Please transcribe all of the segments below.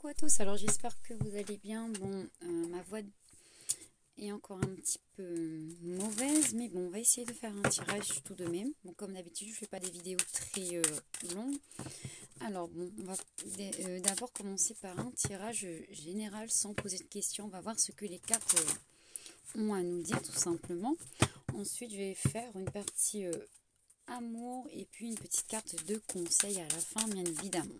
Coucou à tous, alors j'espère que vous allez bien. Bon, ma voix est encore un petit peu mauvaise, mais bon, on va essayer de faire un tirage tout de même. Bon, comme d'habitude, je ne fais pas des vidéos très longues. Alors bon, on va d'abord commencer par un tirage général sans poser de questions. On va voir ce que les cartes ont à nous dire tout simplement. Ensuite, je vais faire une partie amour et puis une petite carte de conseil à la fin, bien évidemment.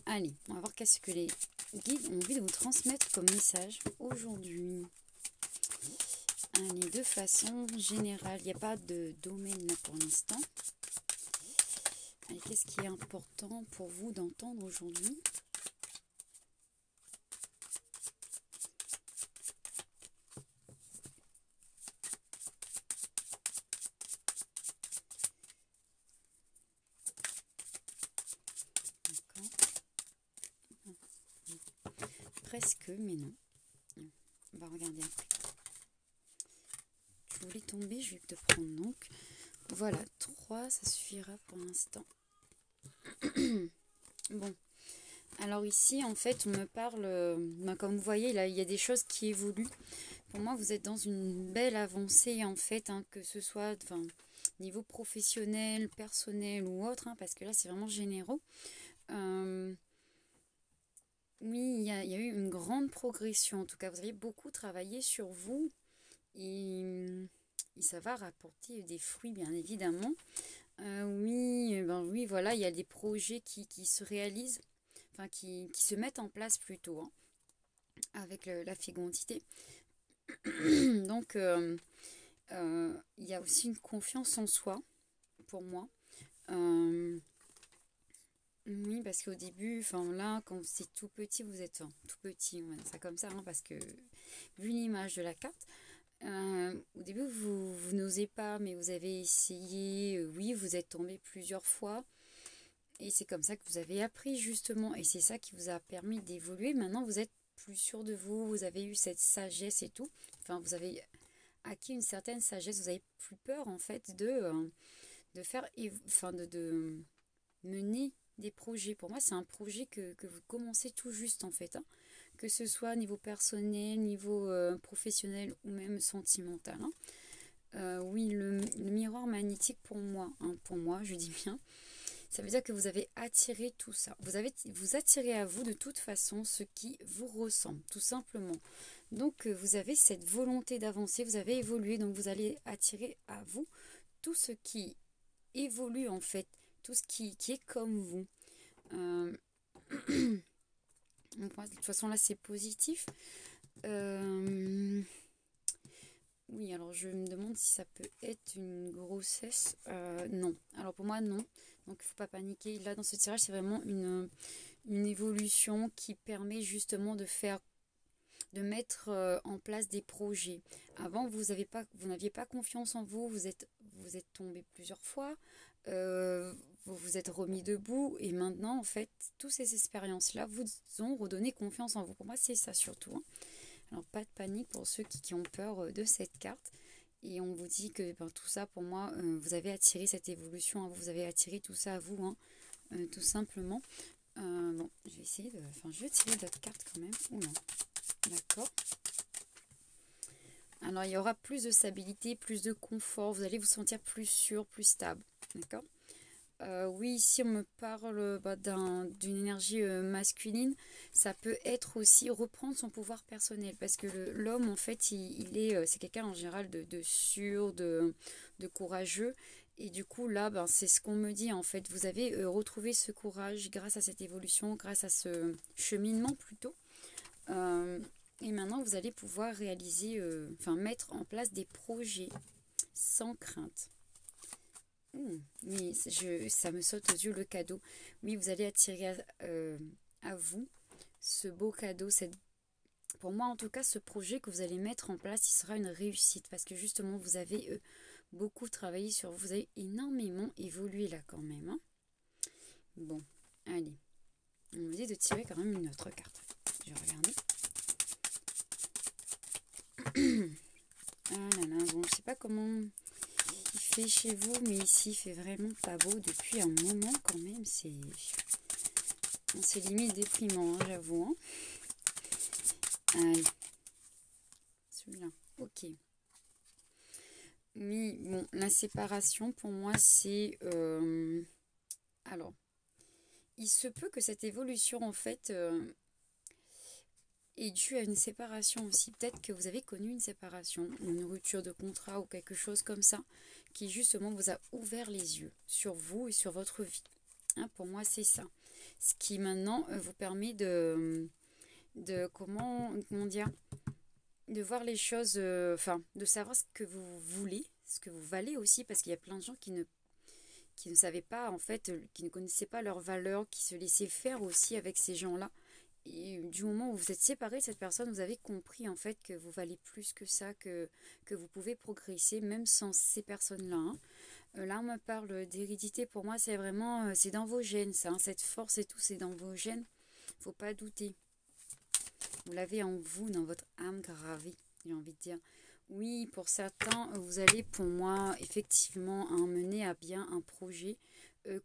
Allez, on va voir qu'est-ce que les guides ont envie de vous transmettre comme message aujourd'hui. Allez, de façon générale, il n'y a pas de domaine là pour l'instant. Allez, qu'est-ce qui est important pour vous d'entendre aujourd'hui? Presque, mais non. On va regarder après. Je voulais tomber, je vais te prendre donc. Voilà, 3, ça suffira pour l'instant. Bon, alors ici, en fait, on me parle, comme vous voyez, là, il y a des choses qui évoluent. Pour moi, vous êtes dans une belle avancée, en fait, hein, que ce soit niveau professionnel, personnel ou autre, hein, parce que là, c'est vraiment généraux. Oui, il y a eu une grande progression. En tout cas, vous avez beaucoup travaillé sur vous et ça va rapporter des fruits, bien évidemment. Oui, voilà, il y a des projets qui se réalisent, enfin qui se mettent en place plutôt, hein, avec la fécondité. Donc, il y a aussi une confiance en soi, pour moi. Oui, parce qu'au début, enfin là, quand c'est tout petit, vous êtes tout petit, on va dire ça comme ça, hein, parce que vu l'image de la carte, au début vous n'osez pas, mais vous avez essayé, oui, vous êtes tombé plusieurs fois, et c'est comme ça que vous avez appris justement, et c'est ça qui vous a permis d'évoluer. Maintenant, vous êtes plus sûr de vous, vous avez eu cette sagesse et tout, enfin vous avez acquis une certaine sagesse, vous avez plus peur en fait de faire, enfin de mener des projets. Pour moi, c'est un projet que vous commencez tout juste en fait, hein. Que ce soit niveau personnel, niveau professionnel ou même sentimental, hein. Oui, le miroir magnétique pour moi, je dis bien, ça veut dire que vous avez attiré tout ça. Vous attirez à vous de toute façon ce qui vous ressemble, tout simplement. Donc, vous avez cette volonté d'avancer, vous avez évolué, donc vous allez attirer à vous tout ce qui évolue en fait, tout ce qui est comme vous. De toute façon là c'est positif. Oui, alors je me demande si ça peut être une grossesse. Non, alors pour moi non, donc il ne faut pas paniquer. Là dans ce tirage c'est vraiment une évolution qui permet justement de mettre en place des projets. Avant, vous n'aviez pas confiance en vous, vous êtes tombé plusieurs fois, vous vous êtes remis debout, et maintenant, en fait, toutes ces expériences-là vous ont redonné confiance en vous. Pour moi, c'est ça surtout, hein. Alors, pas de panique pour ceux qui ont peur de cette carte. Et on vous dit que tout ça, pour moi, vous avez attiré cette évolution à vous, vous avez attiré tout ça à vous, hein, tout simplement. Bon, je vais essayer de... Enfin, je vais tirer d'autres cartes quand même. Ou non. D'accord. Alors, il y aura plus de stabilité, plus de confort. Vous allez vous sentir plus sûr, plus stable. D'accord. Oui, ici, on me parle d'une énergie masculine. Ça peut être aussi reprendre son pouvoir personnel. Parce que l'homme, en fait, c'est quelqu'un en général de sûr, de courageux. Et du coup, là, c'est ce qu'on me dit, en fait. Vous avez retrouvé ce courage grâce à cette évolution, grâce à ce cheminement plutôt. Et maintenant, vous allez pouvoir réaliser, mettre en place des projets sans crainte. Oui, ça me saute aux yeux le cadeau. Oui, vous allez attirer à vous ce beau cadeau. Pour moi, en tout cas, ce projet que vous allez mettre en place, il sera une réussite. Parce que justement, vous avez beaucoup travaillé sur vous. Vous avez énormément évolué là quand même, hein. Bon, allez. On me dit de tirer quand même une autre carte. Je vais regarder. Ah là là, bon, je sais pas comment il fait chez vous, mais ici il fait vraiment pas beau depuis un moment quand même. C'est limite déprimant, hein, j'avoue. Hein. Allez. Celui-là. Ok. Oui, bon, la séparation, pour moi, c'est... alors, il se peut que cette évolution, en fait, est due à une séparation aussi. Peut-être que vous avez connu une séparation, une rupture de contrat ou quelque chose comme ça, qui justement vous a ouvert les yeux sur vous et sur votre vie. Hein, pour moi, c'est ça. Ce qui maintenant vous permet comment dire, de voir les choses, de savoir ce que vous voulez, ce que vous valez aussi, parce qu'il y a plein de gens qui ne savaient pas, en fait, qui ne connaissaient pas leurs valeurs, qui se laissaient faire aussi avec ces gens-là. Et du moment où vous êtes séparé de cette personne, vous avez compris en fait que vous valez plus que ça, que vous pouvez progresser même sans ces personnes-là. Hein. Là, on me parle d'hérédité. Pour moi, c'est vraiment, c'est dans vos gènes, ça. Hein. Cette force et tout, c'est dans vos gènes. Faut pas douter. Vous l'avez en vous, dans votre âme gravée, j'ai envie de dire. Oui, pour certains, vous allez, pour moi, effectivement, mener à bien un projet.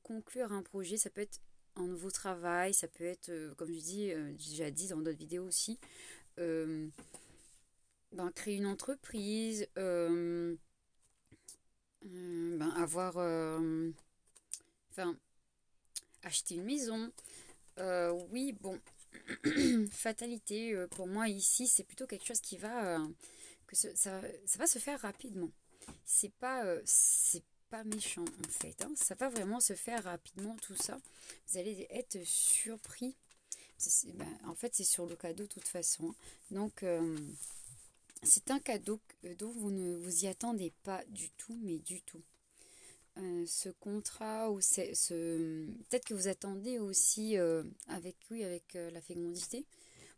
Conclure un projet, ça peut être un nouveau travail, ça peut être, comme je dis, j'ai déjà dit dans d'autres vidéos aussi, créer une entreprise, avoir, acheter une maison. Oui, bon, fatalité, pour moi ici, c'est plutôt quelque chose qui va, ça va se faire rapidement. C'est pas méchant en fait. Hein. Ça va vraiment se faire rapidement tout ça. Vous allez être surpris. En fait, c'est sur le cadeau de toute façon. Donc, c'est un cadeau dont vous ne vous y attendez pas du tout, mais du tout. Ce contrat ou peut-être que vous attendez aussi avec la fécondité.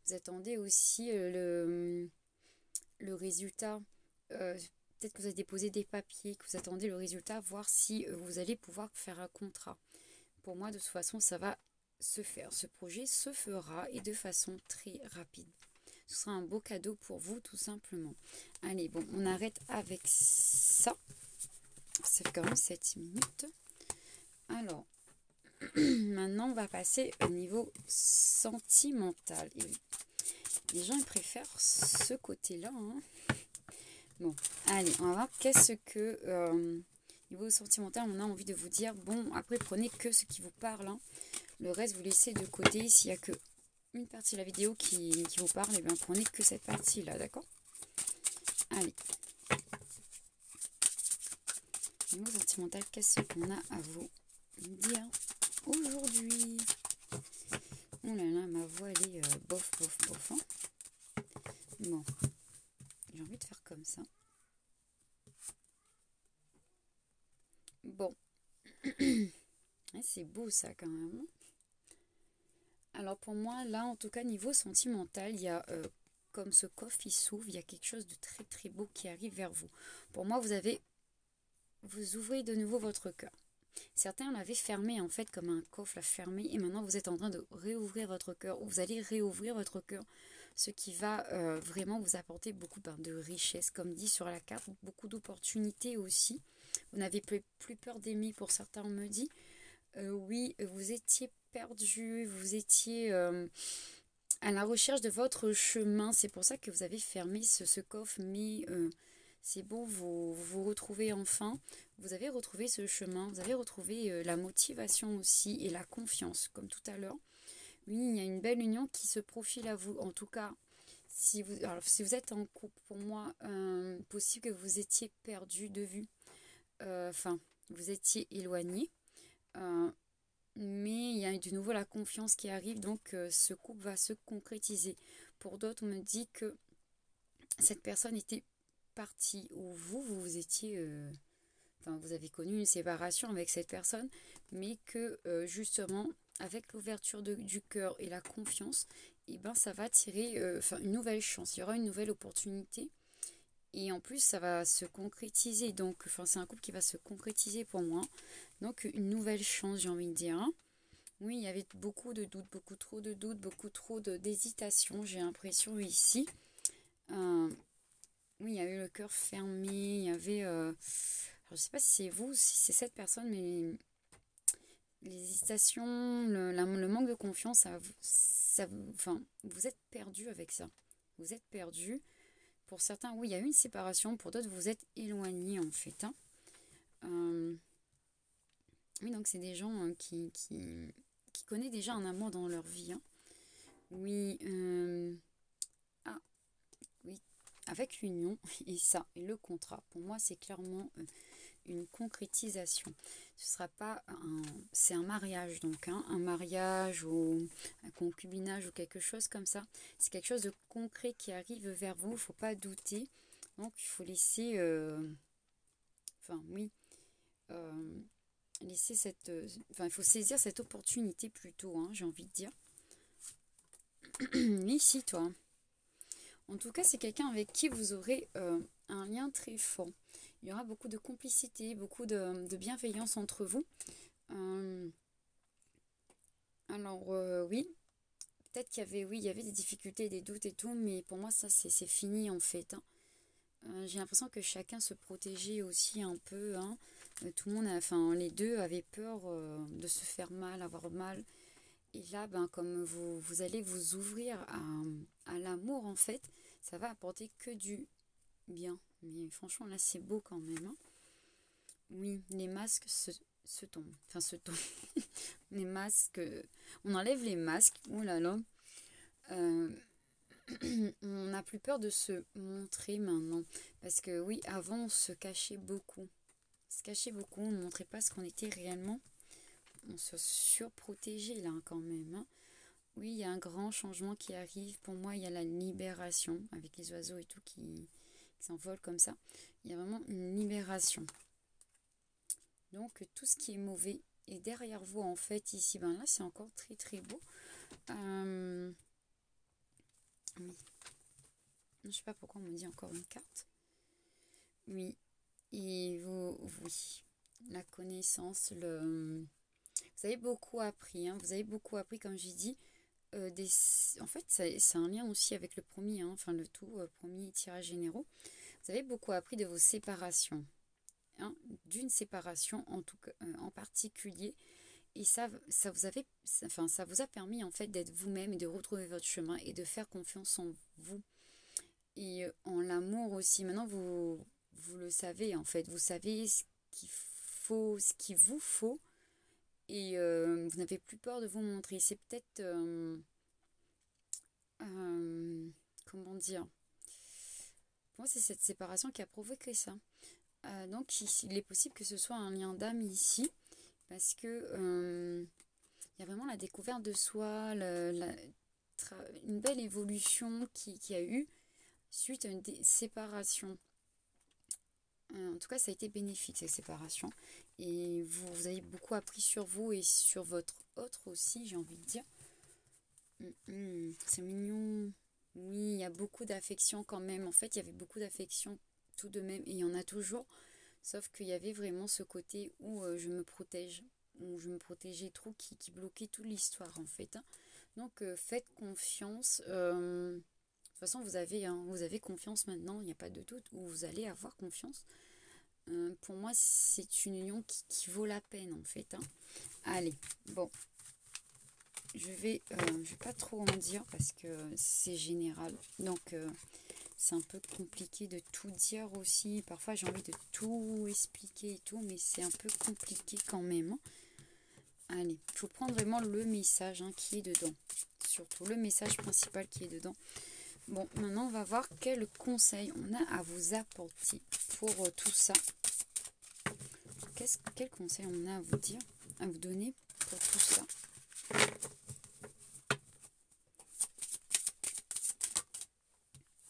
Vous attendez aussi le résultat. Peut-être que vous avez déposé des papiers, que vous attendez le résultat, voir si vous allez pouvoir faire un contrat. Pour moi, de toute façon, ça va se faire. Ce projet se fera et de façon très rapide. Ce sera un beau cadeau pour vous, tout simplement. Allez, bon, on arrête avec ça. C'est quand même 7 minutes. Alors, maintenant, on va passer au niveau sentimental. Et les gens, ils préfèrent ce côté-là, hein. Bon, allez, on va voir qu'est-ce que, niveau sentimental, on a envie de vous dire. Bon, après, prenez que ce qui vous parle. Hein. Le reste, vous laissez de côté. S'il n'y a que une partie de la vidéo qui vous parle, et bien, prenez que cette partie-là, d'accord? Allez. Niveau sentimental, qu'est-ce qu'on a à vous dire aujourd'hui? Oh là là, ma voix, elle est bof, bof, bof. Hein. Bon. J'ai envie de faire comme ça. Bon. C'est beau ça quand même. Alors pour moi, là, en tout cas, niveau sentimental, il y a, comme ce coffre, il s'ouvre, il y a quelque chose de très très beau qui arrive vers vous. Pour moi, vous ouvrez de nouveau votre cœur. Certains l'avaient fermé en fait comme un coffre à fermer et maintenant vous êtes en train de réouvrir votre cœur ou vous allez réouvrir votre cœur, ce qui va vraiment vous apporter beaucoup de richesse, comme dit sur la carte, beaucoup d'opportunités aussi. Vous n'avez plus peur d'aimer, pour certains on me dit. Oui, vous étiez perdu, vous étiez à la recherche de votre chemin, c'est pour ça que vous avez fermé ce coffre, mais c'est bon, vous retrouvez enfin, vous avez retrouvé ce chemin, vous avez retrouvé la motivation aussi et la confiance, comme tout à l'heure. Oui, il y a une belle union qui se profile à vous. En tout cas, si vous êtes en couple, pour moi, possible que vous étiez perdu de vue. Vous étiez éloigné. Mais il y a de nouveau la confiance qui arrive, donc ce couple va se concrétiser. Pour d'autres, on me dit que cette personne était partie, ou vous étiez... vous avez connu une séparation avec cette personne, mais que justement, avec l'ouverture du cœur et la confiance, ça va tirer une nouvelle chance. Il y aura une nouvelle opportunité. Et en plus, ça va se concrétiser. Donc, c'est un couple qui va se concrétiser pour moi. Donc, une nouvelle chance, j'ai envie de dire. Hein. Oui, il y avait beaucoup de doutes, beaucoup trop de doutes, beaucoup trop d'hésitation, j'ai l'impression ici. Oui, il y a eu le cœur fermé, il y avait... je ne sais pas si c'est vous, si c'est cette personne, mais l'hésitation, le manque de confiance, enfin, vous êtes perdu avec ça. Vous êtes perdu. Pour certains, oui, il y a eu une séparation. Pour d'autres, vous êtes éloignés, en fait. Hein. Oui, donc c'est des gens qui connaissent déjà un amour dans leur vie. Hein. Oui, ah, oui, avec l'union et ça, et le contrat. Pour moi, c'est clairement une concrétisation. Ce sera pas c'est un mariage donc, hein, un mariage ou un concubinage ou quelque chose comme ça. C'est quelque chose de concret qui arrive vers vous. Il ne faut pas douter. Donc il faut laisser, enfin oui, laisser cette, enfin il faut saisir cette opportunité plutôt. Hein, j'ai envie de dire. Mais si toi. En tout cas, c'est quelqu'un avec qui vous aurez un lien très fort. Il y aura beaucoup de complicité, beaucoup de bienveillance entre vous. Alors, oui, peut-être qu'il y avait, oui, il y avait des difficultés, des doutes et tout, mais pour moi, ça, c'est fini en fait. Hein. J'ai l'impression que chacun se protégeait aussi un peu. Hein. Tout le monde, enfin, les deux avaient peur de se faire mal, avoir mal. Et là, ben, comme vous allez vous ouvrir à l'amour, en fait, ça va apporter que du bien. Mais franchement, là, c'est beau quand même. Hein. Oui, les masques se tombent. Enfin, se tombent. Les masques... on enlève les masques. Oh là là. On n'a plus peur de se montrer maintenant. Parce que oui, avant, on se cachait beaucoup. On se cachait beaucoup. On ne montrait pas ce qu'on était réellement. On se surprotégeait là quand même. Hein. Oui, il y a un grand changement qui arrive. Pour moi, il y a la libération avec les oiseaux et tout qui s'envolent comme ça. Il y a vraiment une libération. Donc, tout ce qui est mauvais est derrière vous, en fait, ici. Ben là, c'est encore très, très beau. Oui. Je ne sais pas pourquoi on me dit encore une carte. Oui. Et oui. La connaissance, vous avez beaucoup appris. Hein. Vous avez beaucoup appris, comme j'ai dit. En fait, c'est un lien aussi avec le premier, hein, enfin le tout premier tirage généraux. Vous avez beaucoup appris de vos séparations, hein, d'une séparation en tout cas, en particulier, et ça vous a permis en fait d'être vous-même et de retrouver votre chemin et de faire confiance en vous et en l'amour aussi. Maintenant, vous le savez en fait, vous savez ce qu'il vous faut. Et vous n'avez plus peur de vous montrer. C'est peut-être... comment dire? Pour moi, c'est cette séparation qui a provoqué ça. Donc, il est possible que ce soit un lien d'âme ici. Parce que il y a vraiment la découverte de soi, une belle évolution qui a eu suite à une séparation. En tout cas, ça a été bénéfique, cette séparation. Et vous avez beaucoup appris sur vous et sur votre autre aussi, j'ai envie de dire. C'est mignon. Oui, il y a beaucoup d'affection quand même. En fait, il y avait beaucoup d'affection tout de même. Et il y en a toujours. Sauf qu'il y avait vraiment ce côté où je me protège. Où je me protégeais trop, qui bloquait toute l'histoire en fait. Hein. Donc, faites confiance. De toute façon, vous avez confiance maintenant. Il n'y a pas de doute. Où vous allez avoir confiance. Pour moi, c'est une union qui vaut la peine en fait. Hein. Allez, bon. Je vais pas trop en dire parce que c'est général. Donc, c'est un peu compliqué de tout dire aussi. Parfois, j'ai envie de tout expliquer et tout, mais c'est un peu compliqué quand même. Hein. Allez, il faut prendre vraiment le message qui est dedans. Surtout le message principal qui est dedans. Bon, maintenant, on va voir quel conseil on a à vous apporter pour tout ça. Quel conseil on a à vous dire, à vous donner pour tout ça?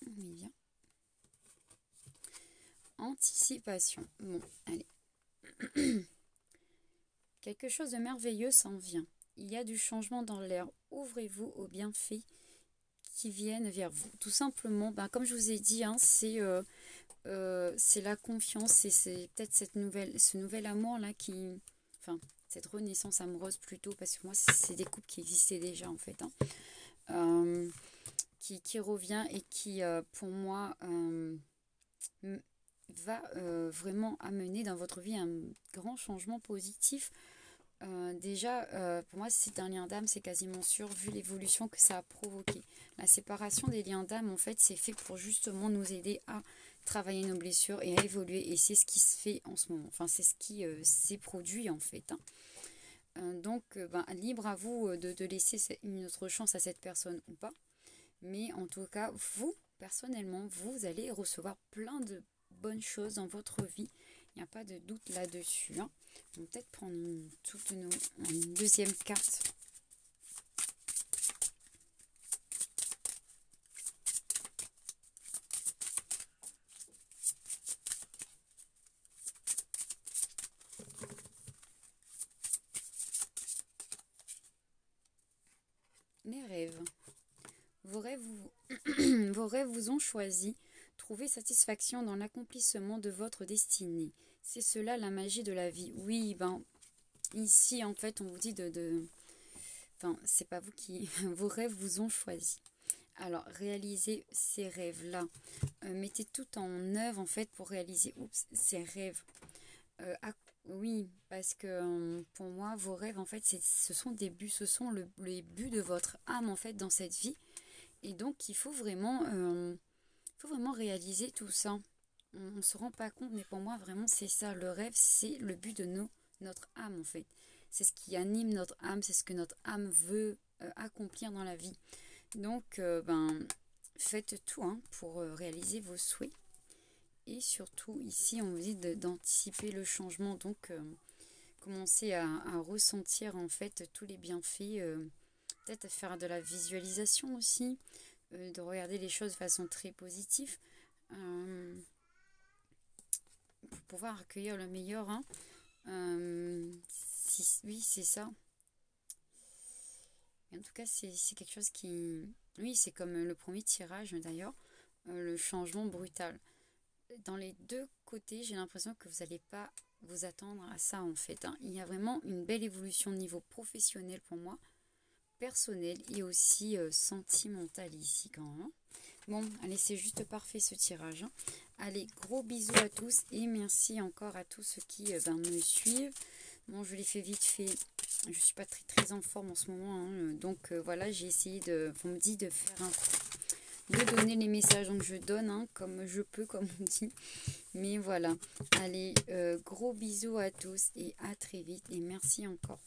On y vient. Anticipation. Bon, allez. Quelque chose de merveilleux s'en vient. Il y a du changement dans l'air. Ouvrez-vous aux bienfaits qui viennent vers vous. Tout simplement, comme je vous ai dit, c'est la confiance et c'est peut-être ce nouvel amour-là enfin, cette renaissance amoureuse plutôt, parce que moi, c'est des couples qui existaient déjà en fait. Hein. Qui revient et qui, pour moi, va vraiment amener dans votre vie un grand changement positif Déjà, pour moi, si c'est un lien d'âme, c'est quasiment sûr, vu l'évolution que ça a provoqué. La séparation des liens d'âme, en fait, c'est fait pour justement nous aider à travailler nos blessures et à évoluer. Et c'est ce qui se fait en ce moment. Enfin, c'est ce qui s'est produit, en fait. Donc, ben, libre à vous de laisser une autre chance à cette personne ou pas. Mais en tout cas, vous, personnellement, vous allez recevoir plein de bonnes choses dans votre vie. Il n'y a pas de doute là-dessus. On va peut-être prendre une deuxième carte. Les rêves. Vos rêves, vos rêves vous ont choisi. Trouvez satisfaction dans l'accomplissement de votre destinée. C'est cela la magie de la vie. Oui, ben, ici, en fait, on vous dit Enfin, c'est pas vous qui... Vos rêves vous ont choisi. Alors, réalisez ces rêves-là. Mettez tout en œuvre, en fait, pour réaliser ces rêves. Oui, parce que pour moi, vos rêves, en fait, ce sont des buts. Ce sont les buts de votre âme, en fait, dans cette vie. Et donc, il faut vraiment réaliser tout ça. On ne se rend pas compte, mais pour moi, vraiment, c'est ça. Le rêve, c'est le but de notre âme, en fait. C'est ce qui anime notre âme, c'est ce que notre âme veut accomplir dans la vie. Donc, faites tout pour réaliser vos souhaits. Et surtout, ici, on vous dit d'anticiper le changement. Donc, commencez à ressentir, en fait, tous les bienfaits. Peut-être à faire de la visualisation aussi. De regarder les choses de façon très positive. Pour pouvoir accueillir le meilleur. Oui, c'est ça. Et en tout cas, c'est quelque chose qui... Oui, c'est comme le premier tirage d'ailleurs, le changement brutal. Dans les deux côtés, j'ai l'impression que vous n'allez pas vous attendre à ça en fait. Il y a vraiment une belle évolution au niveau professionnel pour moi, personnel et aussi sentimental ici quand même. Bon, allez, c'est juste parfait ce tirage. Allez, gros bisous à tous et merci encore à tous ceux qui me suivent. Bon, je l'ai fait vite fait. Je suis pas très en forme en ce moment. Donc voilà, j'ai essayé on me dit de faire de donner les messages. Donc je donne comme je peux, comme on dit. Mais voilà. Allez, gros bisous à tous et à très vite. Et merci encore.